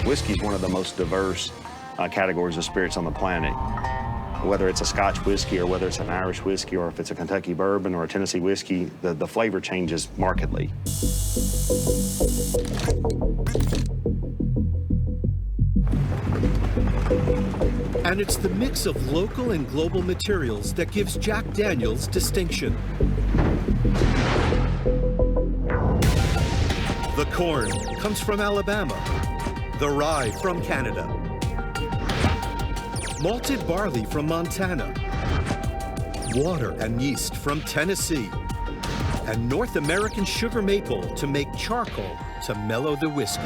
Whiskey is one of the most diverse categories of spirits on the planet. Whether it's a Scotch whiskey or whether it's an Irish whiskey or if it's a Kentucky bourbon or a Tennessee whiskey, the flavor changes markedly. And it's the mix of local and global materials that gives Jack Daniel's distinction. The corn comes from Alabama, the rye from Canada, malted barley from Montana, water and yeast from Tennessee, and North American sugar maple to make charcoal to mellow the whiskey.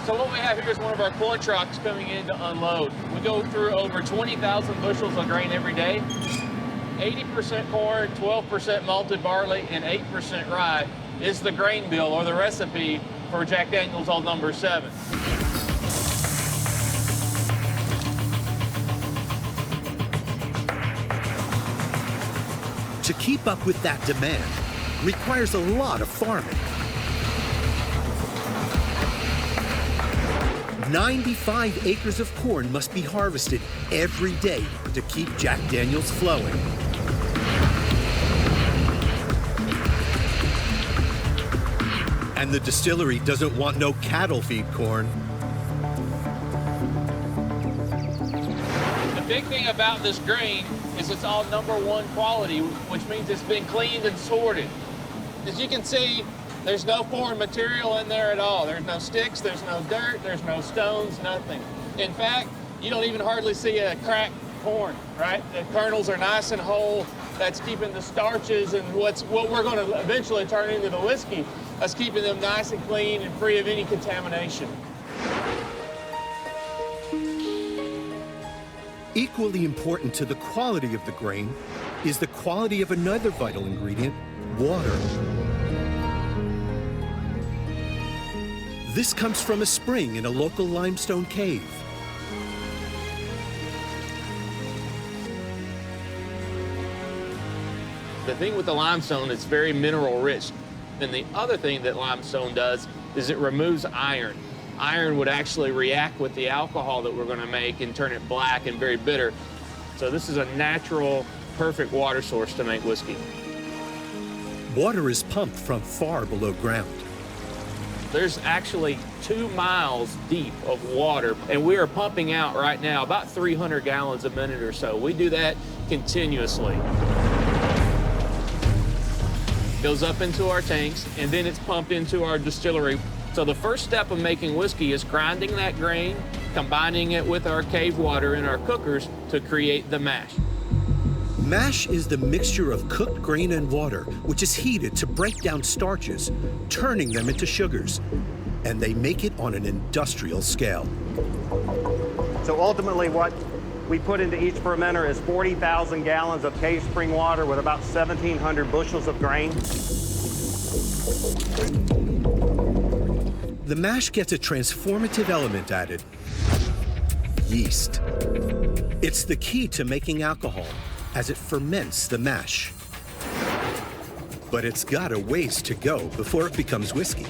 So what we have here is one of our corn trucks coming in to unload. We go through over 20,000 bushels of grain every day. 80% corn, 12% malted barley, and 8% rye is the grain bill or the recipe for Jack Daniel's Old Number 7. To keep up with that demand requires a lot of farming. 95 acres of corn must be harvested every day to keep Jack Daniel's flowing. And the distillery doesn't want no cattle feed corn. The big thing about this grain is it's all #1 quality, which means it's been cleaned and sorted. As you can see, there's no foreign material in there at all. There's no sticks, there's no dirt, there's no stones, nothing. In fact, you don't even hardly see a cracked corn, right? The kernels are nice and whole. That's keeping the starches and what we're going to eventually turn into the whiskey. That's keeping them nice and clean and free of any contamination. Equally important to the quality of the grain is the quality of another vital ingredient, water. This comes from a spring in a local limestone cave. The thing with the limestone, it's very mineral rich. And the other thing that limestone does is it removes iron. Iron would actually react with the alcohol that we're going to make and turn it black and very bitter. So this is a natural, perfect water source to make whiskey. Water is pumped from far below ground. There's actually 2 miles deep of water, and we are pumping out right now about 300 gallons a minute or so. We do that continuously. Goes up into our tanks, and then it's pumped into our distillery. So the first step of making whiskey is grinding that grain, combining it with our cave water in our cookers to create the mash. Mash is the mixture of cooked grain and water, which is heated to break down starches, turning them into sugars. And they make it on an industrial scale. So ultimately what we put into each fermenter is 40,000 gallons of cave spring water with about 1,700 bushels of grain. The mash gets a transformative element added, yeast. It's the key to making alcohol as it ferments the mash. But it's got a ways to go before it becomes whiskey.